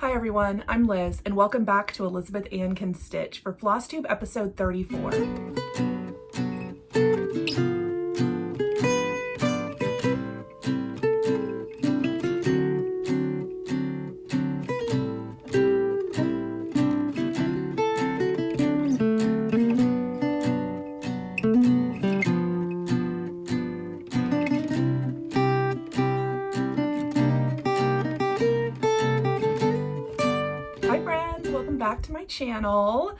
Hi everyone, I'm Liz, and welcome back to Elizabethanncanstitch for Flosstube episode 34. Back to my channel.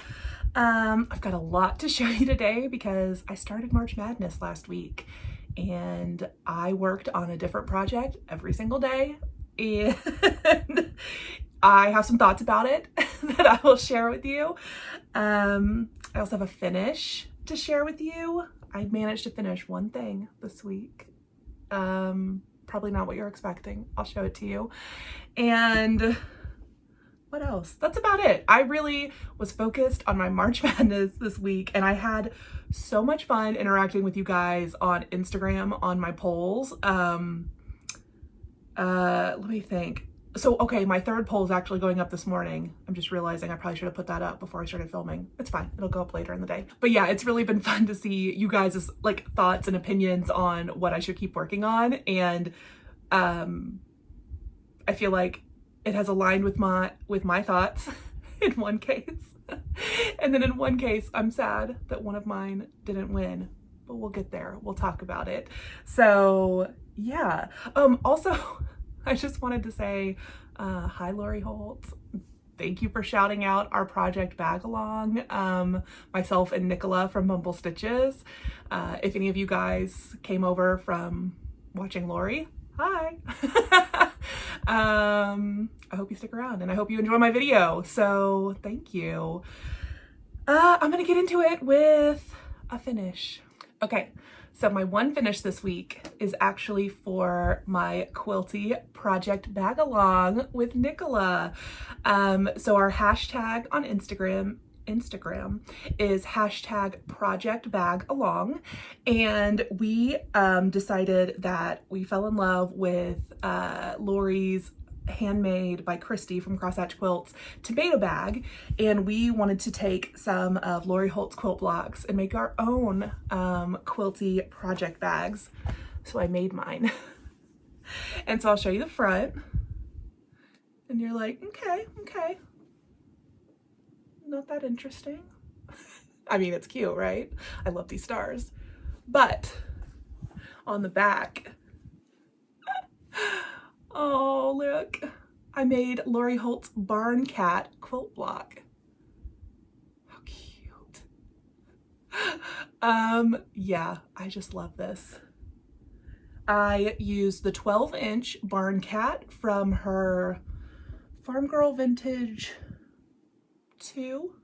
I've got a lot to show you today because I started March Madness last week and I worked on a different project every single day, and I have some thoughts about it that I will share with you. I also have a finish to share with you. I managed to finish one thing this week. Probably not what you're expecting. I'll show it to you. And what else? That's about it. I really was focused on my March Madness this week, and I had so much fun interacting with you guys on Instagram on my polls. Let me think. So, okay, my third poll is actually going up this morning. I'm just realizing I probably should have put that up before I started filming. It's fine. It'll go up later in the day. But yeah, it's really been fun to see you guys' like thoughts and opinions on what I should keep working on. And I feel like it has aligned with my thoughts in one case. And then in one case, I'm sad that one of mine didn't win, but we'll get there. We'll talk about it. So yeah. Also, I just wanted to say, hi, Lori Holt. Thank you for shouting out our project bag along. Myself and Nicola from Mumble Stitches. If any of you guys came over from watching Lori, hi. I hope you stick around and I hope you enjoy my video. So thank you. I'm gonna get into it with a finish. Okay, so my one finish this week is actually for my Quilty Project Bag along with Nicola. So our hashtag on Instagram is hashtag project bag along, and we decided that we fell in love with Lori's handmade by Christy from Crosshatch Quilts tomato bag, and we wanted to take some of Lori Holt's quilt blocks and make our own Quilty project bags. So I made mine. And so I'll show you the front, and you're like, okay, not that interesting. I mean, it's cute, right? I love these stars. But on the back, oh, look, I made Lori Holt's Barn Cat quilt block. How cute. Yeah, I just love this. I used the 12-inch Barn Cat from her Farmgirl Vintage 2.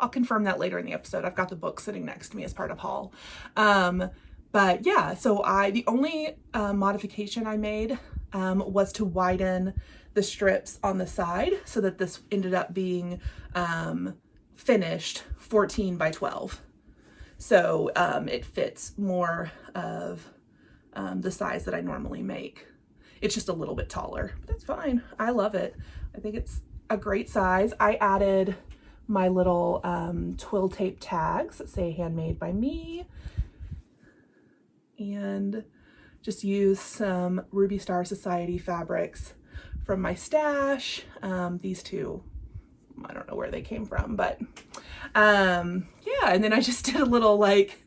I'll confirm that later in the episode. I've got the book sitting next to me as part of haul. But yeah, so the only modification I made was to widen the strips on the side so that this ended up being finished 14 by 12. So it fits more of the size that I normally make. It's just a little bit taller, but that's fine. I love it. I think it's a great size. I added my little twill tape tags that say handmade by me, and just use some Ruby Star Society fabrics from my stash. These two, I don't know where they came from, but yeah, and then I just did a little, like,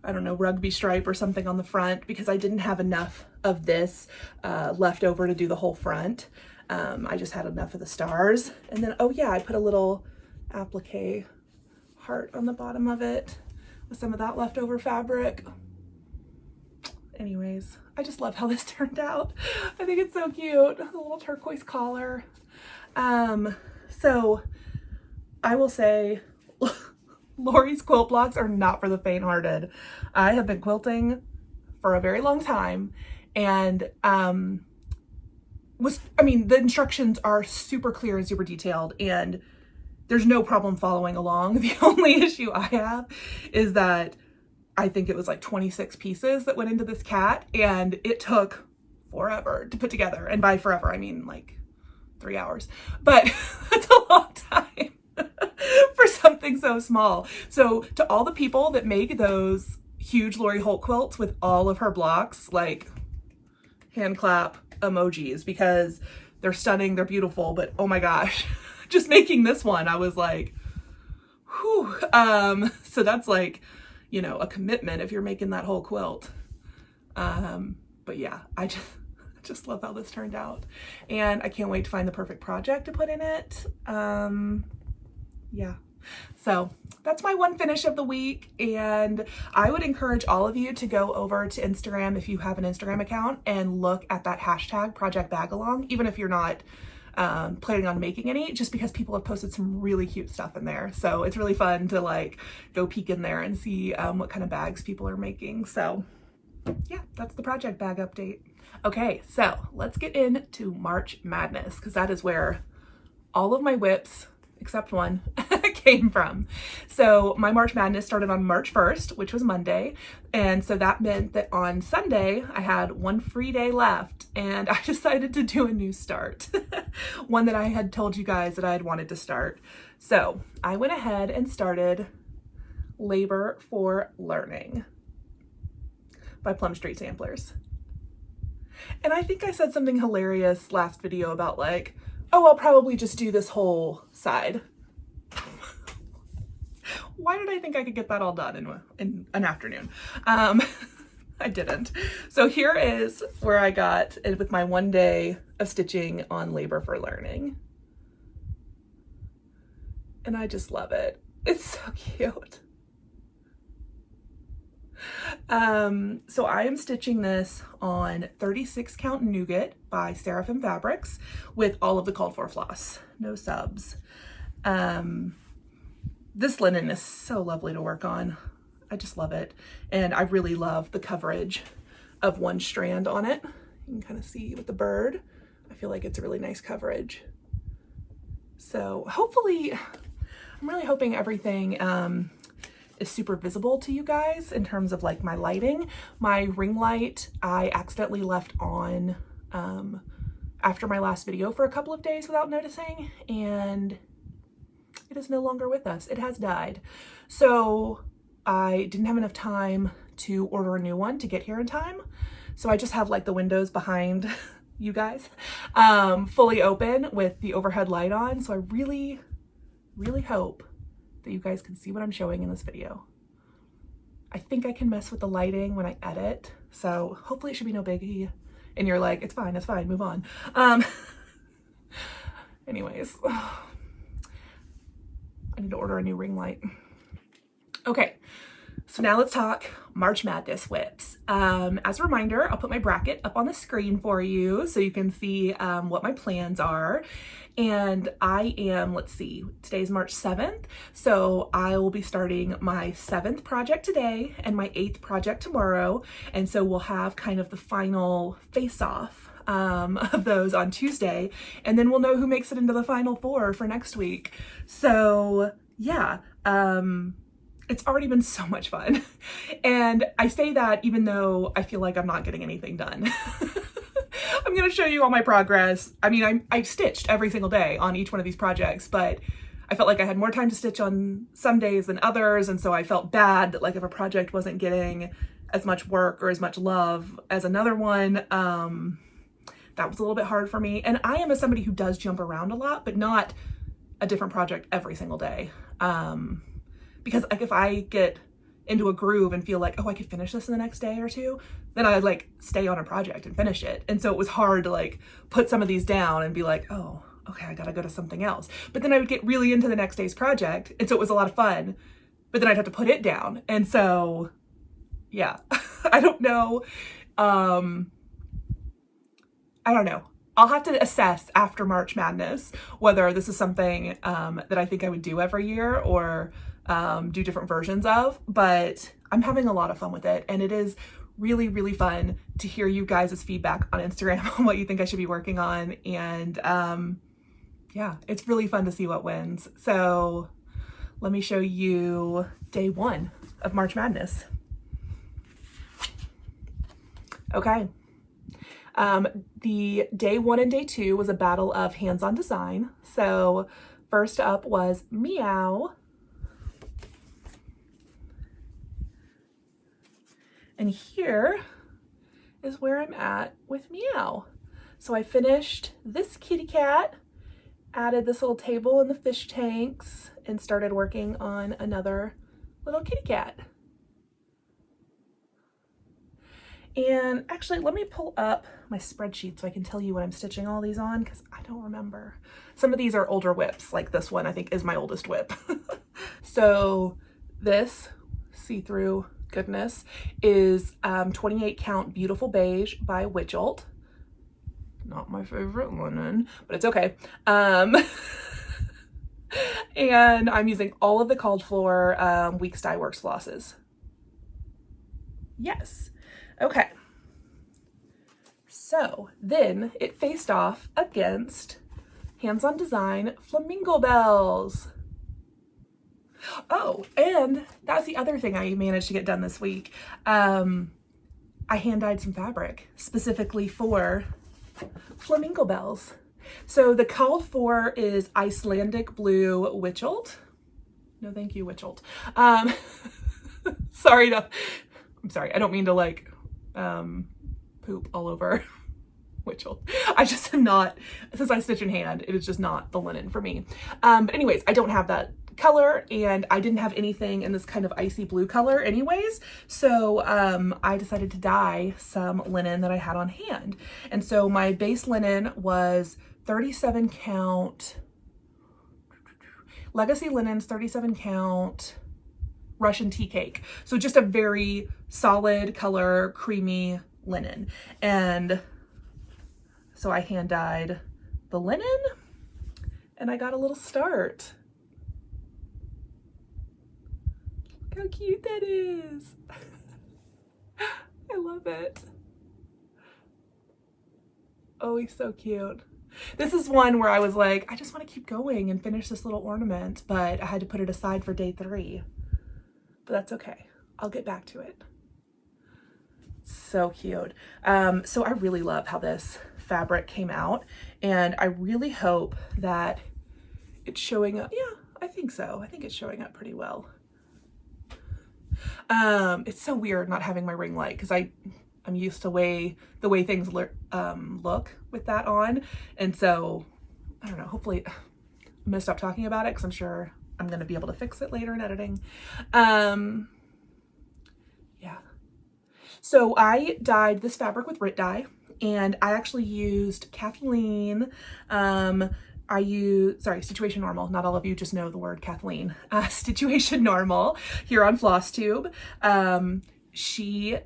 I don't know, rugby stripe or something on the front because I didn't have enough of this left over to do the whole front. I just had enough of the stars. And then, oh yeah, I put a little applique heart on the bottom of it with some of that leftover fabric. Anyways, I just love how this turned out. I think it's so cute. The little turquoise collar. So I will say Lori's quilt blocks are not for the faint-hearted. I have been quilting for a very long time, and the instructions are super clear and super detailed, and there's no problem following along. The only issue I have is that I think it was like 26 pieces that went into this cat, and it took forever to put together. And by forever, I mean like 3 hours, but that's a long time for something so small. So to all the people that make those huge Lori Holt quilts with all of her blocks, like, hand clap emojis, because they're stunning, they're beautiful, but oh my gosh, just making this one, I was like, whew. So that's like, you know, a commitment if you're making that whole quilt. But yeah, I just love how this turned out, and I can't wait to find the perfect project to put in it. Yeah, so that's my one finish of the week, and I would encourage all of you to go over to Instagram if you have an Instagram account and look at that hashtag Project Bag Along, even if you're not planning on making any, just because people have posted some really cute stuff in there. So it's really fun to like go peek in there and see what kind of bags people are making. So yeah, that's the project bag update. Okay, so let's get into March Madness, because that is where all of my whips, except one, came from. So my March Madness started on March 1st, which was Monday. And so that meant that on Sunday, I had one free day left, and I decided to do a new start. One that I had told you guys that I had wanted to start. So I went ahead and started Labor for Learning by Plum Street Samplers. And I think I said something hilarious last video about like, oh, I'll probably just do this whole side. Why did I think I could get that all done in an afternoon? I didn't. So here is where I got it with my one day of stitching on Labor for Learning. And I just love it. It's so cute. So I am stitching this on 36 count Nougat by Seraphim fabrics with all of the called for floss, no subs. This linen is so lovely to work on. I just love it. And I really love the coverage of one strand on it. You can kind of see with the bird. I feel like it's a really nice coverage. So hopefully, I'm really hoping everything is super visible to you guys in terms of like my lighting. My ring light I accidentally left on after my last video for a couple of days without noticing, and it is no longer with us. It has died. So I didn't have enough time to order a new one to get here in time. So I just have like the windows behind you guys fully open with the overhead light on. So I really, really hope that you guys can see what I'm showing in this video. I think I can mess with the lighting when I edit, so hopefully it should be no biggie. And you're like, it's fine, move on. Anyways, I need to order a new ring light. Okay, so now let's talk March Madness whips. As a reminder, I'll put my bracket up on the screen for you so you can see what my plans are. And I am, let's see, today's March 7th. So I will be starting my 7th project today and my 8th project tomorrow. And so we'll have kind of the final face-off of those on Tuesday. And then we'll know who makes it into the final 4 for next week. So yeah, it's already been so much fun. And I say that even though I feel like I'm not getting anything done. I'm going to show you all my progress. I mean, I stitched every single day on each one of these projects, but I felt like I had more time to stitch on some days than others. And so I felt bad that like if a project wasn't getting as much work or as much love as another one, that was a little bit hard for me. And I am somebody who does jump around a lot, but not a different project every single day. Because like if I get into a groove and feel like, oh, I could finish this in the next day or two, then I would like stay on a project and finish it. And so it was hard to like put some of these down and be like, oh, okay, I gotta go to something else. But then I would get really into the next day's project. And so it was a lot of fun, but then I'd have to put it down. And so, yeah, I don't know. I don't know. I'll have to assess after March Madness whether this is something that I think I would do every year or do different versions of, but I'm having a lot of fun with it. And it is really, really fun to hear you guys' feedback on Instagram on what you think I should be working on. And yeah, it's really fun to see what wins. So let me show you day 1 of March Madness. Okay. The day 1 and day 2 was a battle of hands-on design. So first up was Meow. And here is where I'm at with Meow. So I finished this kitty cat, added this little table and the fish tanks, and started working on another little kitty cat. And actually, let me pull up my spreadsheet so I can tell you what I'm stitching all these on, because I don't remember. Some of these are older whips, like this one I think is my oldest whip. So this see-through goodness is 28 count Beautiful Beige by Wichelt. Not my favorite linen, but it's okay. And I'm using all of the called for Weeks Dye Works flosses. Yes. Okay. So then it faced off against Hands-on Design Flamingo Bells. Oh, and that's the other thing I managed to get done this week. I hand dyed some fabric specifically for Flamingo Bells. So the called for is Icelandic Blue Wichelt. No, thank you, Wichelt. I'm sorry, I don't mean to like poop all over Wichelt. I just am not, since I stitch in hand, it is just not the linen for me. But anyways, I don't have that color, and I didn't have anything in this kind of icy blue color anyways, so I decided to dye some linen that I had on hand. And so my base linen was 37 count Legacy Linens, 37 count Russian tea cake. So just a very solid color, creamy linen. And so I hand dyed the linen and I got a little start. Look how cute that is. I love it. Oh, he's so cute. This is one where I was like, I just want to keep going and finish this little ornament, but I had to put it aside for day 3. But that's okay. I'll get back to it. So cute. So I really love how this fabric came out, and I really hope that it's showing up. Yeah, I think so. I think it's showing up pretty well. It's so weird not having my ring light, because I'm used to the way things look with that on. And so, I don't know, hopefully I'm gonna stop talking about it because I'm sure I'm gonna be able to fix it later in editing. Yeah. So I dyed this fabric with Rit dye, and I actually used Kathleen. Situation Normal. Not all of you just know the word Kathleen. Situation Normal here on Flosstube. She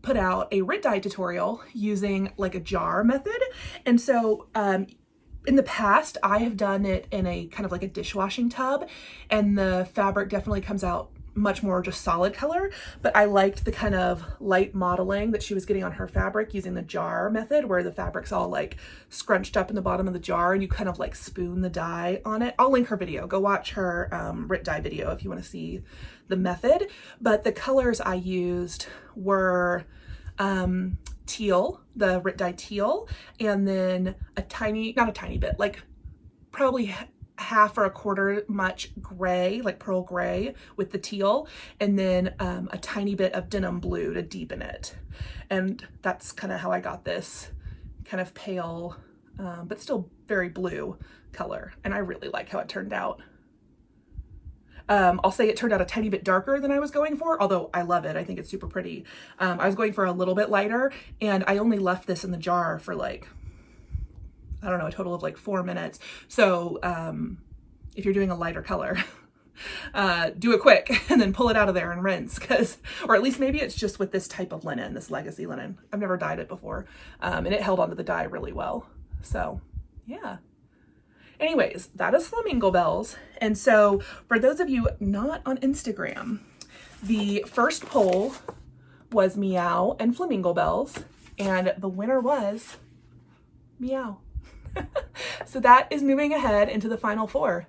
put out a Rit dye tutorial using like a jar method. And so in the past, I have done it in a kind of like a dishwashing tub, and the fabric definitely comes out much more just solid color, but I liked the kind of light modeling that she was getting on her fabric using the jar method, where the fabric's all like scrunched up in the bottom of the jar and you kind of like spoon the dye on it. I'll link her video. Go watch her Rit dye video if you want to see the method. But the colors I used were teal, the Rit dye teal, and then not a tiny bit, like probably half or a quarter much gray, like pearl gray with the teal, and then a tiny bit of denim blue to deepen it. And that's kind of how I got this kind of pale, but still very blue color. And I really like how it turned out. I'll say it turned out a tiny bit darker than I was going for, although I love it. I think it's super pretty. I was going for a little bit lighter, and I only left this in the jar for like, I don't know, a total of like 4 minutes. So if you're doing a lighter color, do it quick and then pull it out of there and rinse, or at least maybe it's just with this type of linen, this legacy linen. I've never dyed it before, and it held onto the dye really well. So yeah. Anyways, that is Flamingo Bells. And so for those of you not on Instagram, the first poll was Meow and Flamingo Bells, and the winner was Meow. So that is moving ahead into the final 4.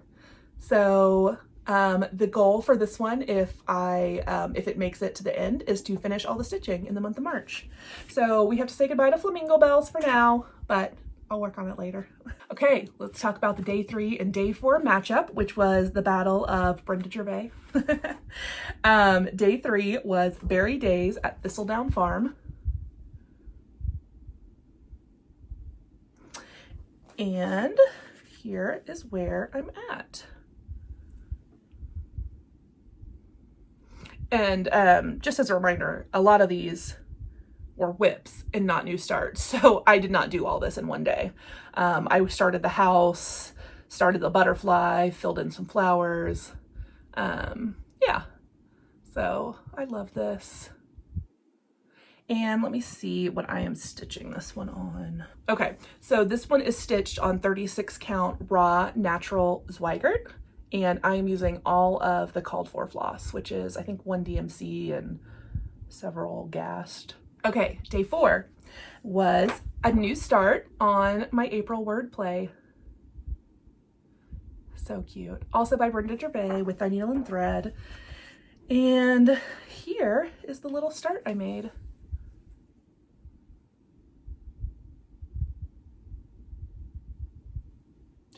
So The goal for this one, if it makes it to the end, is to finish all the stitching in the month of March. So we have to say goodbye to Flamingo Bells for now, but I'll work on it later. Okay, let's talk about the day 3 and day 4 matchup, which was the Battle of Brenda Gervais. Day 3 was Berry Days at Thistledown Farm. And here is where I'm at. And just as a reminder, a lot of these were whips and not new starts. So I did not do all this in one day. I started the house, started the butterfly, filled in some flowers. Yeah, so I love this. And let me see what I am stitching this one on. Okay, so this one is stitched on 36 count raw natural Zweigart. And I am using all of the called for floss, which is I think 1 DMC and several gassed. Okay, day 4 was a new start on my April Wordplay. So cute. Also by Brenda Gervais with Thy Needle and Thread. And here is the little start I made.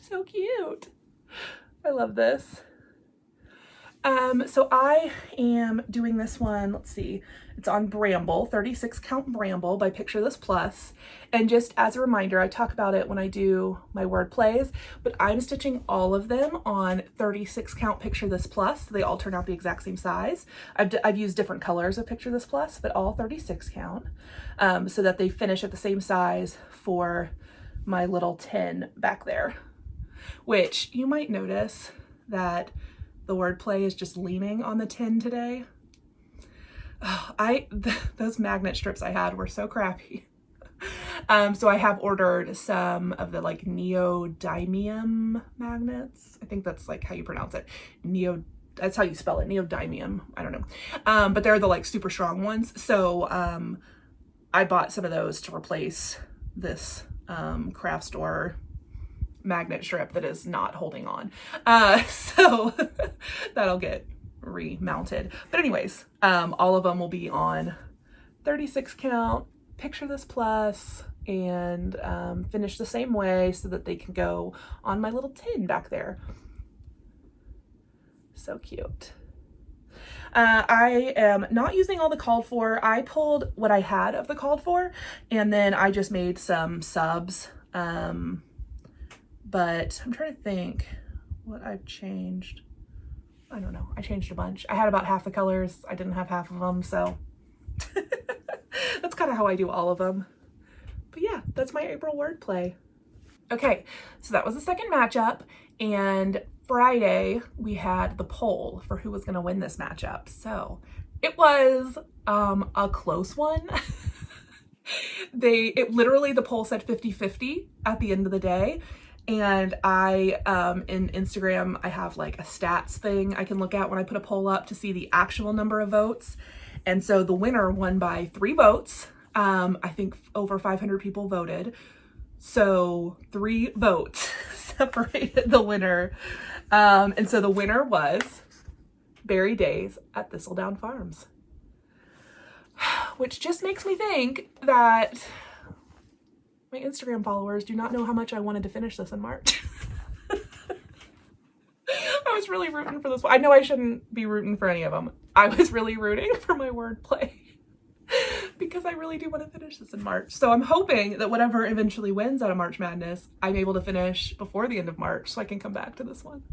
So cute. I love this. So I am doing this one, let's see, it's on Bramble, 36 count Bramble by Picture This Plus. And just as a reminder, I talk about it when I do my word plays, but I'm stitching all of them on 36 count Picture This Plus. They all turn out the exact same size. I've used different colors of Picture This Plus, but all 36 count, so that they finish at the same size for my little tin back there. Which you might notice that the Wordplay is just leaning on the tin today. Oh, those magnet strips I had were so crappy. So I have ordered some of the like neodymium magnets. I think that's like how you pronounce it. That's how you spell it, neodymium. I don't know. But they're the like super strong ones. So I bought some of those to replace this craft store magnet strip that is not holding on. So that'll get remounted. But anyways, all of them will be on 36 count, Picture This Plus, and finish the same way so that they can go on my little tin back there. So cute. I am not using all the called for. I pulled what I had of the called for, and then I just made some subs. But I'm trying to think what I've changed. I don't know. I changed a bunch. I had about half the colors. I didn't have half of them, so that's kind of how I do all of them. But yeah, that's my April Wordplay. Okay, so that was the second matchup, and Friday we had the poll for who was going to win this matchup. So it was a close one. Literally the poll said 50-50 at the end of the day. And in Instagram, I have like a stats thing I can look at when I put a poll up to see the actual number of votes. And so the winner won by 3 votes. I think over 500 people voted. So 3 votes separated the winner. And so the winner was Berry Days at Thistledown Farms. Which just makes me think that my Instagram followers do not know how much I wanted to finish this in March. I was really rooting for this one. I know I shouldn't be rooting for any of them. I was really rooting for my Wordplay because I really do want to finish this in March. So I'm hoping that whatever eventually wins out of March Madness, I'm able to finish before the end of March so I can come back to this one.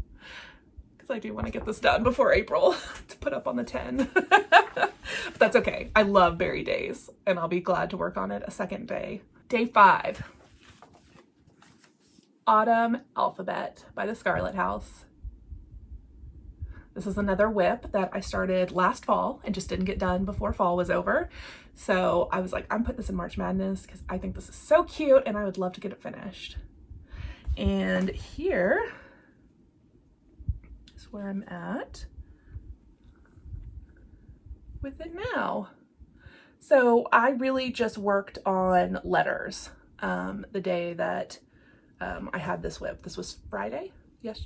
Because I do want to get this done before April to put up on the 10. But that's okay. I love Berry Days and I'll be glad to work on it a second day. Day 5, Autumn Alphabet by the Scarlett House. This is another whip that I started last fall and just didn't get done before fall was over. So I was like, I'm putting this in March Madness because I think this is so cute and I would love to get it finished. And here is where I'm at with it now. So I really just worked on letters the day that I had this whip. This was Friday? Yes.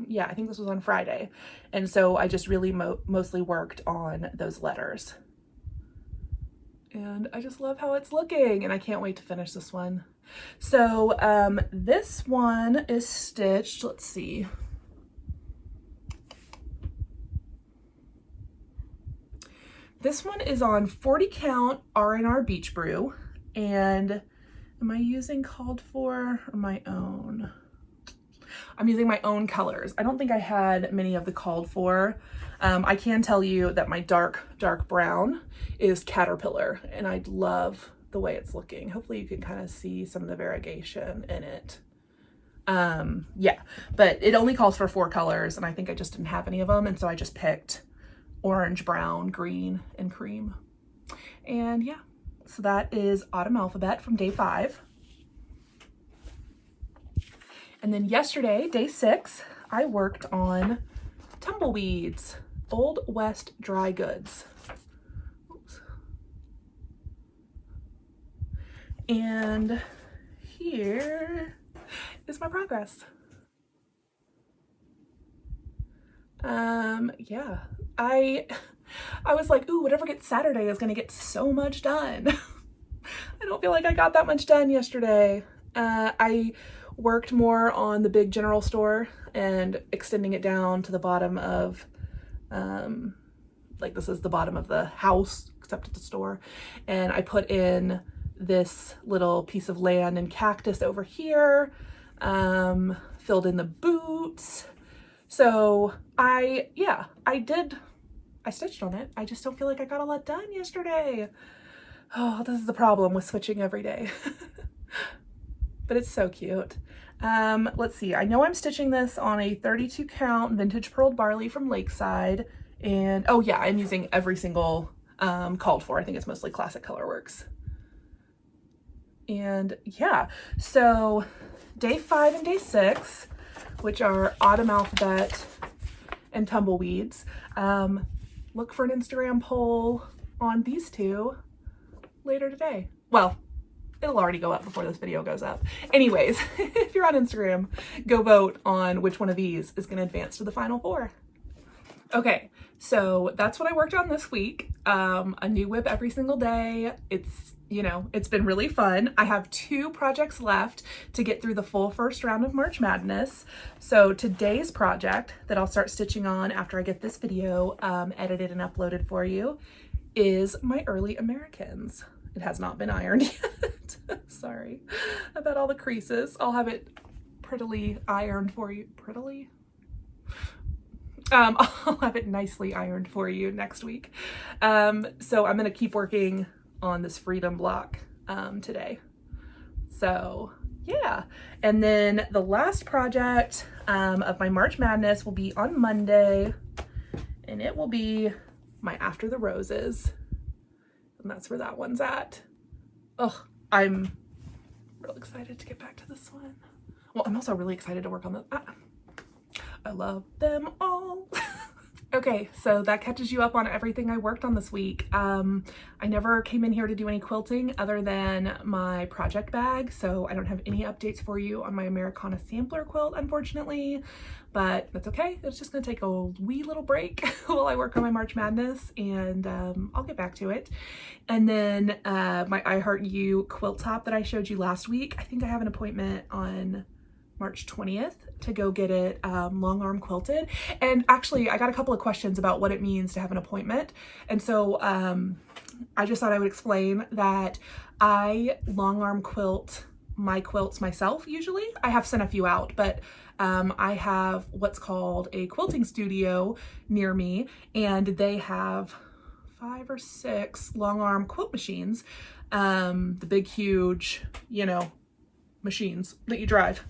yeah, I think this was on Friday. And so I just really mostly worked on those letters. And I just love how it's looking, and I can't wait to finish this one. So this one is stitched, let's see. This one is on 40 count R&R Beach Brew, and am I using called for or my own? I'm using my own colors. I don't think I had many of the called for. I can tell you that my dark brown is Caterpillar, and I love the way it's looking. Hopefully you can kind of see some of the variegation in it. Yeah, but it only calls for 4 colors, and I think I just didn't have any of them, and so I just picked orange, brown, green, and cream. And yeah, so that is Autumn Alphabet from day 5. And then yesterday, day 6, I worked on Tumbleweeds, Old West Dry Goods. Oops. And here is my progress. Yeah, I was like, ooh, whatever gets Saturday is gonna get so much done. I don't feel like I got that much done yesterday. I worked more on the big general store and extending it down to the bottom of, like this is the bottom of the house, except at the store. And I put in this little piece of land and cactus over here, filled in the boots. So I stitched on it. I just don't feel like I got a lot done yesterday. Oh, this is the problem with switching every day. But it's so cute. Let's see, I know I'm stitching this on a 32 count vintage pearled barley from Lakeside. And oh yeah, I'm using every single called for. I think it's mostly Classic Colorworks. And yeah, so day 5 and day 6, which are Autumn Alphabet and Tumbleweeds. Look for an Instagram poll on these two later today. Well, it'll already go up before this video goes up. Anyways, if you're on Instagram, go vote on which one of these is gonna advance to the final 4. Okay, so that's what I worked on this week. A new whip every single day. It's, you know, it's been really fun. I have 2 projects left to get through the full first round of March Madness. So today's project that I'll start stitching on after I get this video edited and uploaded for you is my Early Americans. It has not been ironed yet. Sorry about all the creases. I'll have it prettily ironed for you. Prettily? I'll have it nicely ironed for you next week. So I'm gonna keep working on this freedom block today. So yeah, and then the last project of my March Madness will be on Monday, and it will be my After the Roses, and that's where that one's at. Oh, I'm real excited to get back to this one. Well, I'm also really excited to work on the I love them all. Okay, so that catches you up on everything I worked on this week. I never came in here to do any quilting other than my project bag, so I don't have any updates for you on my Americana sampler quilt, unfortunately, but that's okay. It's just gonna take a wee little break while I work on my March Madness, and I'll get back to it. And then my I Heart You quilt top that I showed you last week, I think I have an appointment on March 20th to go get it long arm quilted. And actually I got a couple of questions about what it means to have an appointment. And so I just thought I would explain that I long arm quilt my quilts myself usually. I have sent a few out, but I have what's called a quilting studio near me, and they have 5 or 6 long arm quilt machines. The big, huge, you know, machines that you drive.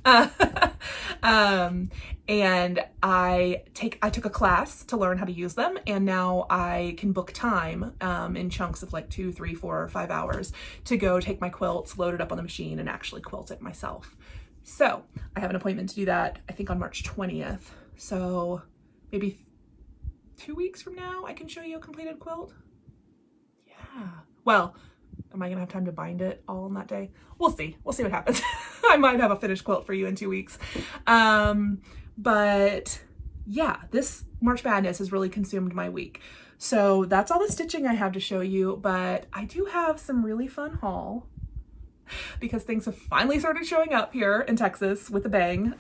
And I took a class to learn how to use them, and now I can book time in chunks of like 2, 3, 4, or 5 hours to go take my quilts, load it up on the machine, and actually quilt it myself. So I have an appointment to do that, I think on March 20th. So maybe 2 weeks from now I can show you a completed quilt. Yeah, well, am I gonna have time to bind it all on that day? We'll see. We'll see what happens. I might have a finished quilt for you in 2 weeks. But yeah, this March Madness has really consumed my week. So that's all the stitching I have to show you, but I do have some really fun haul because things have finally started showing up here in Texas with a bang.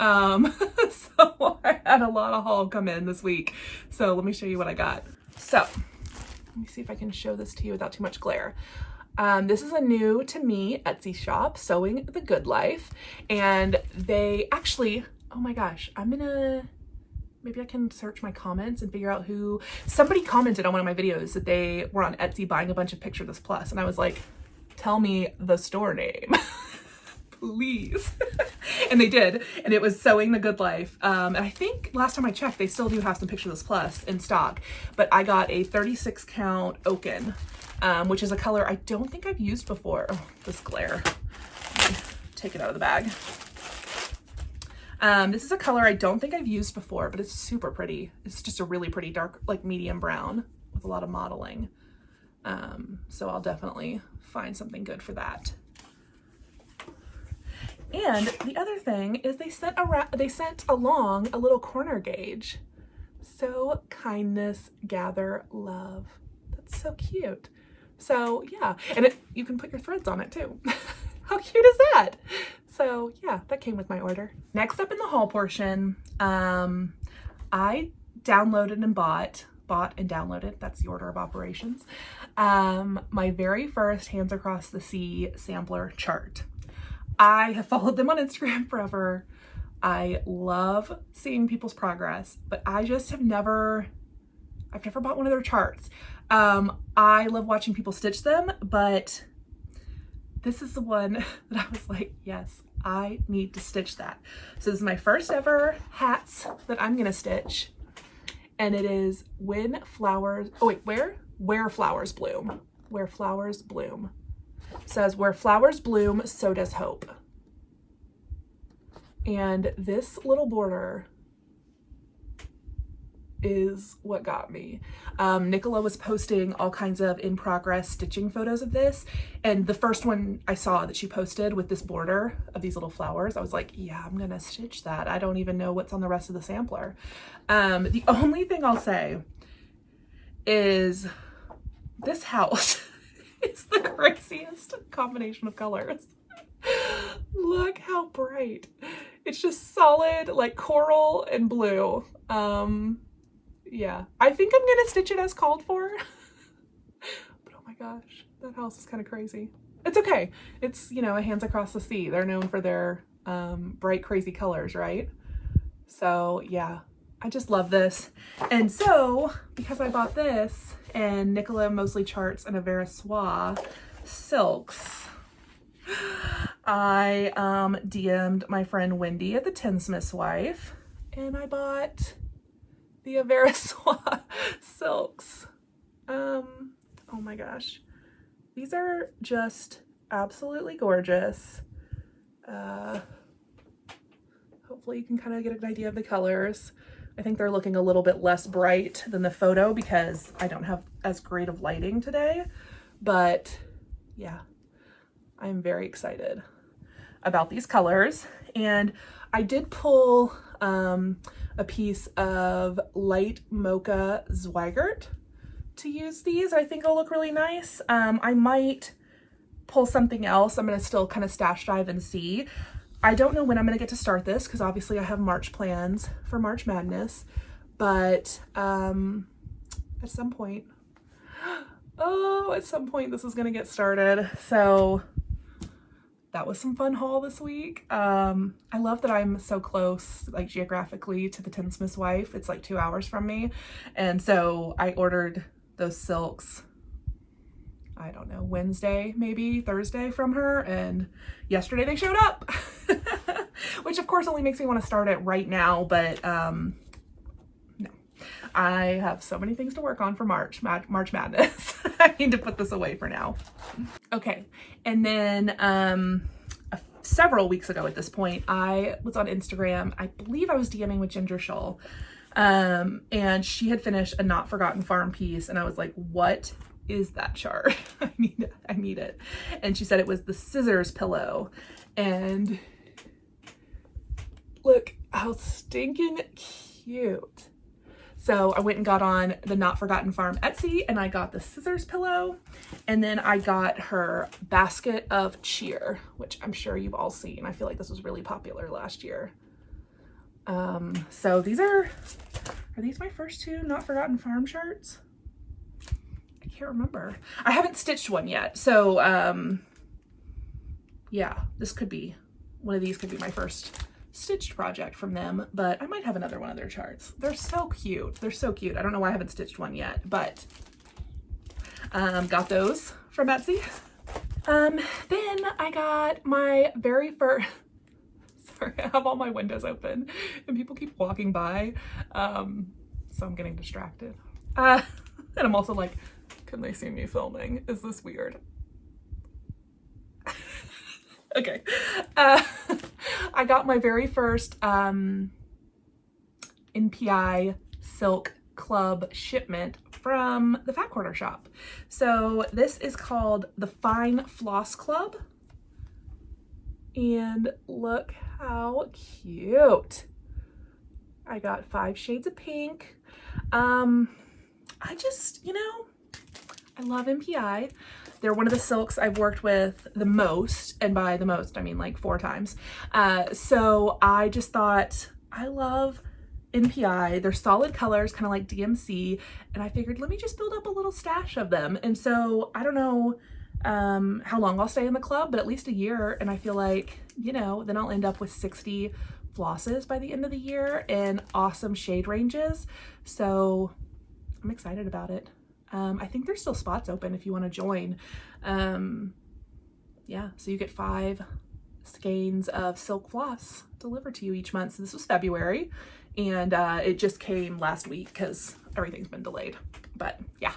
So I had a lot of haul come in this week. So let me show you what I got. So let me see if I can show this to you without too much glare. This is a new to me Etsy shop, Sewing the Good Life. And they actually, oh my gosh, maybe I can search my comments and figure out who, somebody commented on one of my videos that they were on Etsy buying a bunch of Picture This Plus. And I was like, tell me the store name, please. And they did, and it was Sewing the Good Life. And I think last time I checked, they still do have some Picture This Plus in stock, but I got a 36 count Oaken, which is a color I don't think I've used before. Oh, this glare. Take it out of the bag. This is a color I don't think I've used before, but it's super pretty. It's just a really pretty dark, like medium brown with a lot of modeling. So I'll definitely find something good for that. And the other thing is they sent along a little corner gauge. So kindness, gather, love. That's so cute. So yeah, and you can put your threads on it too. How cute is that? So yeah, that came with my order. Next up in the haul portion, I downloaded and bought and downloaded, that's the order of operations, my very first Hands Across the Sea sampler chart. I have followed them on Instagram forever. I love seeing people's progress, but I just I've never bought one of their charts. I love watching people stitch them, but this is the one that I was like, yes, I need to stitch that. So this is my first ever hats that I'm gonna stitch. And it is Where Flowers Bloom. Where Flowers Bloom. It says, where flowers bloom, so does hope. And this little border is what got me. Nicola was posting all kinds of in progress stitching photos of this, and the first one I saw that she posted with this border of these little flowers, I was like, yeah, I'm gonna stitch that. I don't even know what's on the rest of the sampler. The only thing I'll say is this house is the craziest combination of colors. Look how bright. It's just solid like coral and blue. Yeah, I think I'm gonna stitch it as called for. But oh my gosh, that house is kind of crazy. It's okay. It's, you know, a Hands Across the Sea. They're known for their bright, crazy colors, right? So yeah, I just love this. And so, because I bought this, and Nicola mostly charts and a Verissois silks, I DM'd my friend Wendy at the Tinsmith's Wife, and I bought the Verissois silks. Oh my gosh, these are just absolutely gorgeous. Hopefully you can kind of get an idea of the colors. I think they're looking a little bit less bright than the photo because I don't have as great of lighting today, but yeah, I'm very excited about these colors. And I did pull a piece of light mocha Zweigart to use these. I think it'll look really nice. I might pull something else. I'm gonna still kind of stash dive and see. I don't know when I'm gonna get to start this because obviously I have March plans for March Madness, but at some point, at some point this is gonna get started. So that was some fun haul this week. I love that I'm so close, like geographically, to the Tinsmith's Wife. It's like 2 hours from me. And so I ordered those silks, I don't know, Wednesday, maybe Thursday from her. And yesterday they showed up, which of course only makes me want to start it right now. But no, I have so many things to work on for March Madness. I need to put this away for now. Okay, and then several weeks ago at this point, I was on Instagram. I believe I was DMing with Ginger Shull, and she had finished a Not Forgotten Farm piece, and I was like, what is that chart? I need it. And she said it was the scissors pillow. And look, how stinking cute. So I went and got on the Not Forgotten Farm Etsy, and I got the scissors pillow, and then I got her basket of cheer, which I'm sure you've all seen. I feel like this was really popular last year. So these are these my first two Not Forgotten Farm shirts? I can't remember. I haven't stitched one yet. So, yeah, this could be, one of these could be my first stitched project from them, but I might have another one of their charts. They're so cute. They're so cute. I don't know why I haven't stitched one yet, but got those from Etsy. Then I got my very first, sorry, I have all my windows open and people keep walking by, so I'm getting distracted. And I'm also like, can they see me filming? Is this weird? Okay. I got my very first NPI Silk Club shipment from the Fat Quarter shop. So this is called the Fine Floss Club. And look how cute. I got 5 shades of pink. I just, you know, I love NPI. They're one of the silks I've worked with the most, and by the most, I mean like 4 times. So I just thought, I love NPI. They're solid colors, kind of like DMC, and I figured, let me just build up a little stash of them. And so I don't know how long I'll stay in the club, but at least a year, and I feel like, you know, then I'll end up with 60 flosses by the end of the year in awesome shade ranges. So I'm excited about it. I think there's still spots open if you want to join. Yeah, so you get 5 skeins of silk floss delivered to you each month. So this was February, and it just came last week because everything's been delayed, but yeah.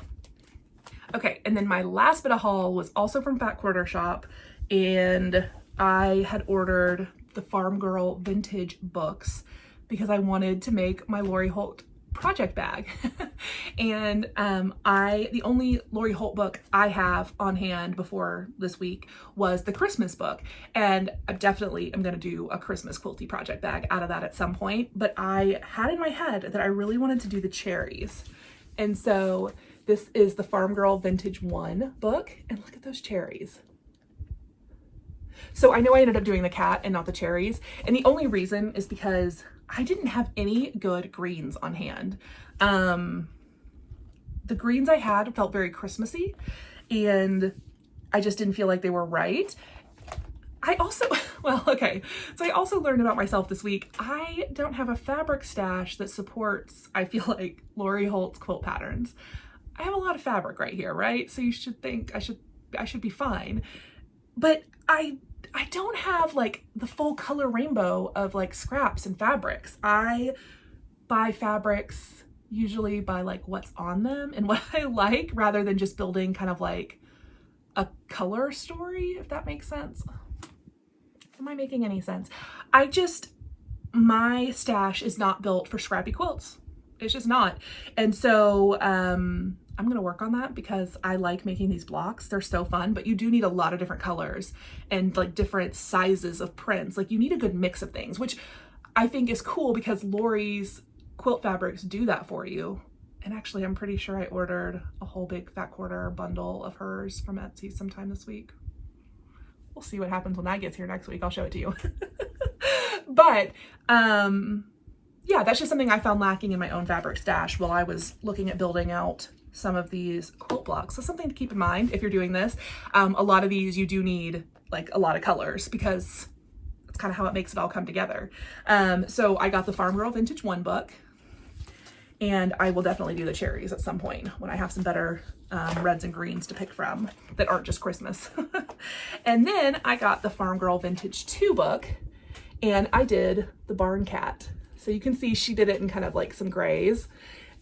Okay, and then my last bit of haul was also from Fat Quarter shop, and I had ordered the Farmgirl Vintage books because I wanted to make my Lori Holt project bag. And the only Lori Holt book I have on hand before this week was the Christmas book, and I definitely am going to do a Christmas Quilty Project Bag out of that at some point, but I had in my head that I really wanted to do the cherries. And so this is the Farmgirl Vintage 1 book, and look at those cherries. So I know I ended up doing the cat and not the cherries, and the only reason is because I didn't have any good greens on hand. The greens I had felt very Christmassy, and I just didn't feel like they were right. I also, well, okay, so I also learned about myself this week. I don't have a fabric stash that supports, I feel like, Lori Holt's quilt patterns. I have a lot of fabric right here, right? So you should think I should be fine. But I don't have like the full color rainbow of like scraps and fabrics. I buy fabrics usually by like what's on them and what I like, rather than just building kind of like a color story, if that makes sense. Am I making any sense? My stash is not built for scrappy quilts. It's just not. And so I'm gonna work on that because I like making these blocks. They're so fun, but you do need a lot of different colors and like different sizes of prints. Like you need a good mix of things, which I think is cool because Lori's quilt fabrics do that for you. And actually, I'm pretty sure I ordered a whole big Fat Quarter bundle of hers from Etsy sometime this week. We'll see what happens when that gets here next week. I'll show it to you. But yeah, that's just something I found lacking in my own fabric stash while I was looking at building out some of these quilt blocks. So something to keep in mind if you're doing this. A lot of these you do need like a lot of colors because that's kind of how it makes it all come together. So I got the Farmgirl Vintage 1 book, and I will definitely do the cherries at some point when I have some better reds and greens to pick from that aren't just Christmas. And then I got the Farmgirl Vintage 2 book, and I did the barn cat. So you can see she did it in kind of like some grays.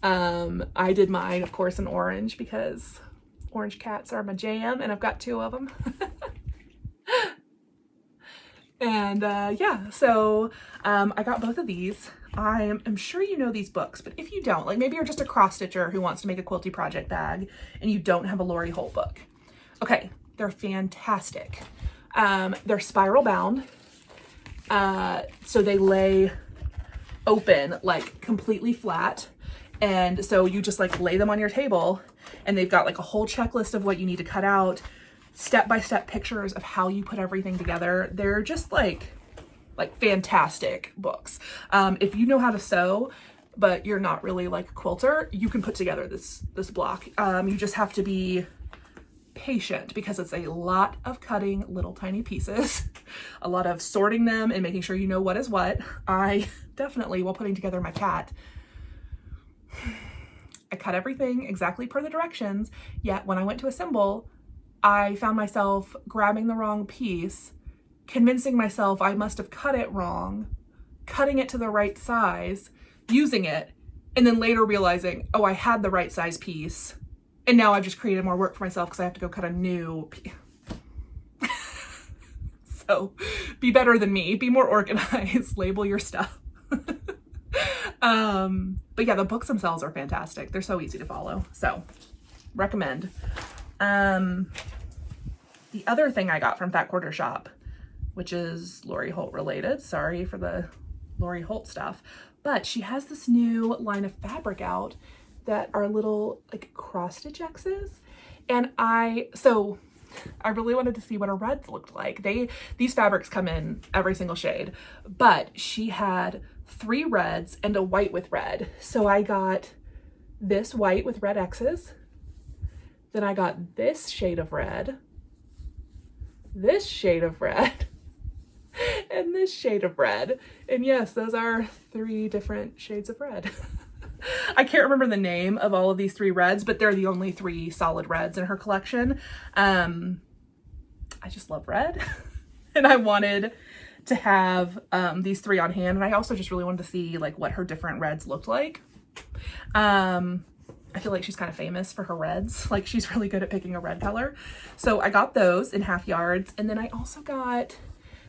I did mine, of course, in orange because orange cats are my jam, and I've got 2 of them. And yeah, so I got both of these. I'm sure you know these books, but if you don't, like maybe you're just a cross stitcher who wants to make a Quilty Project Bag and you don't have a Lori Holt book. Okay, they're fantastic. They're spiral bound. So they lay open like completely flat. And so you just like lay them on your table, and they've got like a whole checklist of what you need to cut out, step-by-step pictures of how you put everything together. They're just like fantastic books. If you know how to sew, but you're not really like a quilter, you can put together this block. You just have to be patient because it's a lot of cutting little tiny pieces, a lot of sorting them and making sure you know what is what. I definitely, while putting together my cat, I cut everything exactly per the directions, yet when I went to assemble, I found myself grabbing the wrong piece, convincing myself I must have cut it wrong, cutting it to the right size, using it, and then later realizing, oh, I had the right size piece, and now I've just created more work for myself because I have to go cut a new piece. So be better than me, be more organized, label your stuff. But yeah, the books themselves are fantastic. They're so easy to follow, so recommend. The other thing I got from Fat Quarter Shop, which is Lori Holt related, sorry for the Lori Holt stuff, but she has this new line of fabric out that are little like cross stitch X's, and I really wanted to see what her reds looked like. These fabrics come in every single shade, but she had 3 reds and a white with red. So I got this white with red X's, then I got this shade of red, this shade of red, and this shade of red. And yes, those are 3 different shades of red. I can't remember the name of all of these 3 reds, but they're the only 3 solid reds in her collection. I just love red. And I wanted to have these 3 on hand. And I also just really wanted to see like what her different reds looked like. I feel like she's kind of famous for her reds. Like she's really good at picking a red color. So I got those in half yards. And then I also got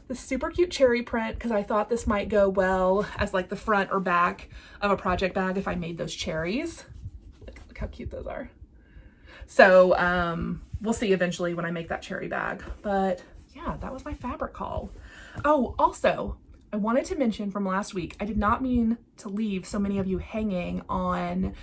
the super cute cherry print because I thought this might go well as like the front or back of a project bag if I made those cherries. Look how cute those are. So we'll see eventually when I make that cherry bag. But yeah, that was my fabric haul. Oh, also, I wanted to mention from last week, I did not mean to leave so many of you hanging on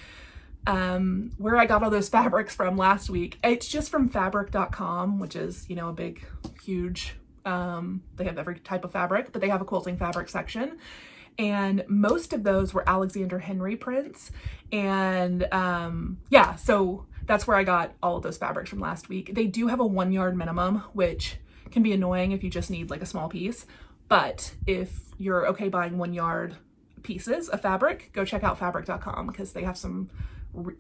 where I got all those fabrics from last week. It's just from fabric.com, which is, you know, a big, huge, they have every type of fabric, but they have a quilting fabric section. And most of those were Alexander Henry prints. And yeah, so that's where I got all of those fabrics from last week. They do have a 1 yard minimum, which can be annoying if you just need like a small piece. But if you're okay buying 1 yard pieces of fabric, go check out fabric.com because they have some,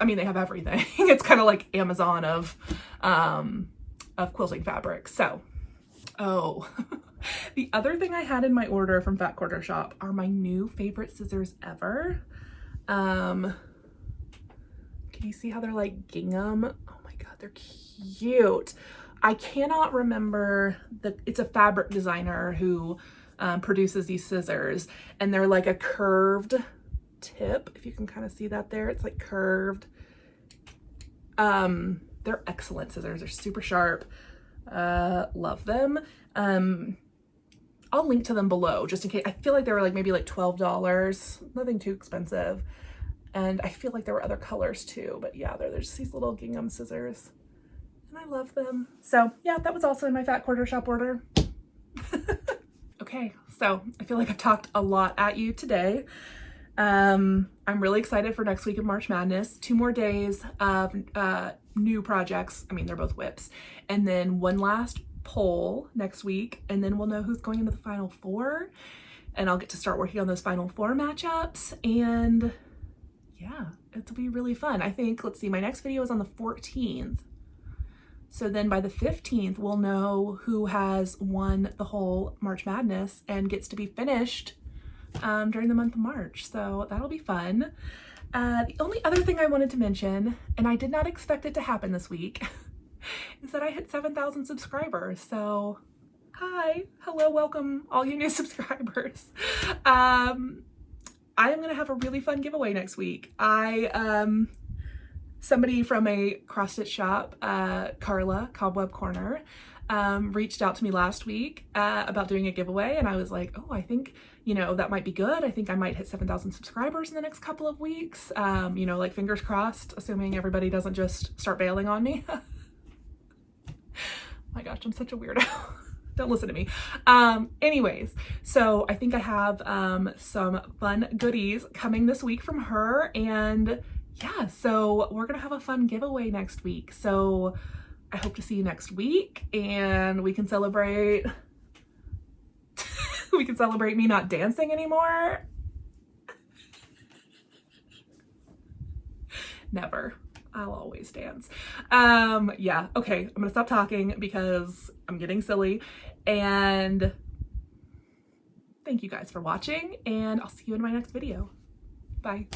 I mean, they have everything. It's kind of like Amazon of quilting fabric. So, oh, the other thing I had in my order from Fat Quarter Shop are my new favorite scissors ever. Can you see how they're like gingham? Oh my God, they're cute. I cannot remember it's a fabric designer who produces these scissors, and they're like a curved tip. If you can kind of see that there, it's like curved. They're excellent scissors. They're super sharp. Love them. I'll link to them below just in case. I feel like they were like maybe like $12, nothing too expensive. And I feel like there were other colors too, but yeah, they're just these little gingham scissors. And I love them. So yeah, that was also in my Fat Quarter Shop order. Okay, so I feel like I've talked a lot at you today. I'm really excited for next week of March Madness. 2 more days of new projects. I mean, they're both whips. And then one last poll next week, and then we'll know who's going into the Final 4. And I'll get to start working on those Final 4 matchups. And yeah, it'll be really fun. I think, let's see, my next video is on the 14th. So then by the 15th, we'll know who has won the whole March Madness and gets to be finished during the month of March. So that'll be fun. The only other thing I wanted to mention, and I did not expect it to happen this week, is that I hit 7,000 subscribers. So hi, hello, welcome all you new subscribers. I am gonna have a really fun giveaway next week. Somebody from a cross stitch shop, Carla, Cobweb Corner, reached out to me last week about doing a giveaway, and I was like, oh, I think, you know, that might be good. I think I might hit 7,000 subscribers in the next couple of weeks. You know, like fingers crossed, assuming everybody doesn't just start bailing on me. My gosh, I'm such a weirdo. Don't listen to me. Anyways, so I think I have some fun goodies coming this week from her, and yeah, so we're gonna have a fun giveaway next week. So I hope to see you next week, and we can celebrate we can celebrate me not dancing anymore. Never. I'll always dance. Yeah, okay, I'm gonna stop talking because I'm getting silly, and thank you guys for watching, and I'll see you in my next video. Bye.